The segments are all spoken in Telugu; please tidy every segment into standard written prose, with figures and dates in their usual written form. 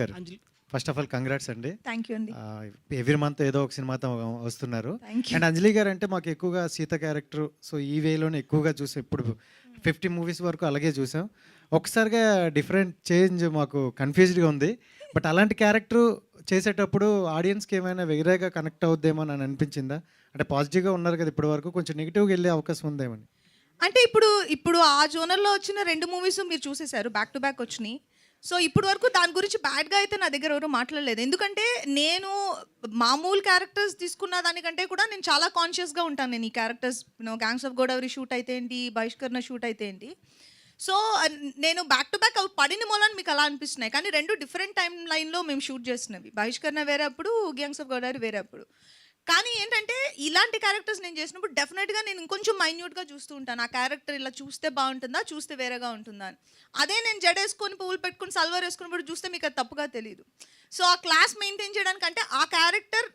గారు అంజలి ఫస్ట్ ఆఫ్ ఆల్ కంగ్రాట్స్ అండి. థ్యాంక్ యూ అండి. ఎవ్రీ మంత్ ఏదో ఒక సినిమాతో వస్తున్నారు. Thank you. అండ్ అంజలి గారు అంటే మాకు ఎక్కువగా సీత క్యారెక్టర్, సో ఈ వేలోనే ఎక్కువగా చూసాం. ఇప్పుడు 50 మూవీస్ వరకు అలాగే చూసాం. ఒకసారిగా డిఫరెంట్ చేంజ్ మాకు కన్ఫ్యూజ్డ్గా ఉంది. బట్ అలాంటి క్యారెక్టర్ చేసేటప్పుడు ఆడియన్స్కి ఏమైనా వేరేగా కనెక్ట్ అవుద్దేమో అని అనిపించిందా? అంటే పాజిటివ్గా ఉన్నారు కదా ఇప్పటి వరకు, కొంచెం నెగిటివ్గా వెళ్ళే అవకాశం ఉందేమని. అంటే ఇప్పుడు ఆ జోనర్లో వచ్చిన 2 మూవీస్ మీరు చూసేశారు, బ్యాక్ టు బ్యాక్ వచ్చినాయి. సో ఇప్పుడు వరకు దాని గురించి బ్యాడ్గా అయితే నా దగ్గర ఎవరు మాట్లాడలేదు. ఎందుకంటే నేను మామూలు క్యారెక్టర్స్ తీసుకున్న దానికంటే కూడా నేను చాలా కాన్షియస్గా ఉంటాను. నేను ఈ characters gangs of Godavari shoot అయితే ఏంటి, బహిష్కరణ షూట్ అయితే ఏంటి, సో నేను బ్యాక్ టు బ్యాక్ అవి పడిన మూలని మీకు అలా అనిపిస్తున్నాయి. కానీ 2 డిఫరెంట్ టైం లైన్లో మేము షూట్ చేసినవి. బహిష్కరణ వేరే అప్పుడు, గ్యాంగ్స్ ఆఫ్ గోదావరి వేరే అప్పుడు. కానీ ఏంటంటే ఇలాంటి క్యారెక్టర్స్ నేను చేసినప్పుడు డెఫినెట్గా నేను ఇంకొంచెం మైన్యూట్గా చూస్తూ ఉంటాను. ఆ క్యారెక్టర్ ఇలా చూస్తే బాగుంటుందా, చూస్తే వేరేగా ఉంటుందా అని. అదే నేను జడేసుకొని పువ్వులు పెట్టుకుని సల్వార్ వేసుకున్నప్పుడు చూస్తే మీకు అది తప్పుగా తెలియదు. సో ఆ క్లాస్ మెయింటైన్ చేయడానికి అంటే ఆ క్యారెక్టర్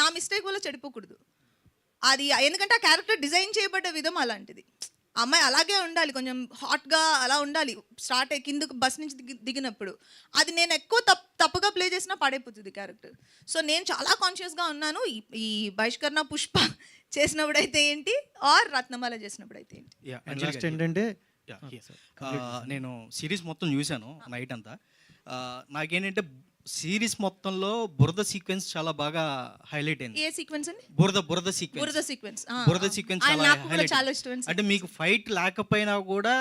నా మిస్టేక్ వల్ల చెడిపోకూడదు. అది ఎందుకంటే ఆ క్యారెక్టర్ డిజైన్ చేయబడ్డ విధం అలాంటిది. అమ్మాయి అలాగే ఉండాలి, కొంచెం హాట్గా అలా ఉండాలి. స్టార్ట్ అయ్యి కిందకు బస్ నుంచి దిగినప్పుడు అది నేను ఎక్కువ తప్పుగా ప్లే చేసినా పడైపోతుంది క్యారెక్టర్. సో నేను చాలా కాన్షియస్గా ఉన్నాను. ఈ బహిష్కరణ పుష్ప చేసినప్పుడైతే ఏంటి, ఆర్ రత్నమాల చేసినప్పుడైతే ఏంటి. లాస్ట్ ఏంటంటే నేను సిరీస్ మొత్తం చూశాను నైట్ అంతా. నాకేంటంటే సిరీస్ మొత్తంలో బురద సీక్వెన్స్ చాలా బాగా హైలైట్ అయింది. ఏ సీక్వెన్స్ అండి? బురద సీక్వెన్స్. బురద సీక్వెన్స్ చాలా ఇష్టం. అంటే మీకు ఫైట్ లేకపోయినా కూడా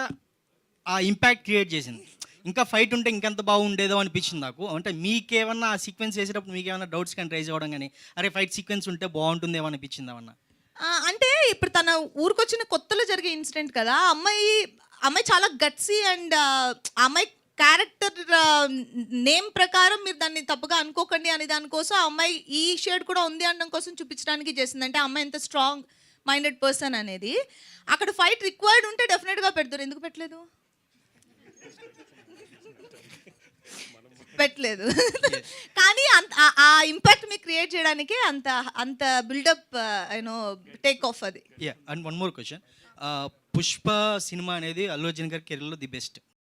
ఆ ఇంపాక్ట్ క్రియేట్ చేసింది. ఇంకా ఫైట్ ఉంటే ఇంకెంత బాగుండేదో అనిపించింది నాకు. అంటే మీకేమన్నా ఆ సీక్వెన్స్ చేసేటప్పుడు మీకేమన్నా డౌట్స్ కానీ రైజ్ అవ్వడం కానీ, అరే ఫైట్ సీక్వెన్స్ ఉంటే బాగుంటుందేమో అనిపించింది ఏమన్నా? అంటే ఇప్పుడు తన ఊరికొచ్చిన కొత్తలో జరిగే ఇన్సిడెంట్ కదా, అమ్మాయి చాలా గట్సీ అండ్ అమ్మాయి క్యారెక్టర్ నేమ్ ప్రకారం మీరు దాన్ని తప్పుగా అనుకోకండి అనే దానికోసం ఆ అమ్మాయి ఈ షేడ్ కూడా ఉంది అనడం కోసం చూపించడానికి చేసింది. అంటే అమ్మాయి ఎంత స్ట్రాంగ్ మైండెడ్ పర్సన్ అనేది. అక్కడ ఫైట్ రిక్వైర్డ్ ఉంటే డెఫినెట్గా పెడతారు. ఎందుకు పెట్టలేదు? పెట్టలేదు. కానీ ఆ ఇంపాక్ట్ మీకు క్రియేట్ చేయడానికి అంత బిల్డప్ టేక్ ఆఫ్ అది. And one more question. Pushpa cinema అనేది అల్లు అర్జున్ గారి కెరీర్లో ది బెస్ట్.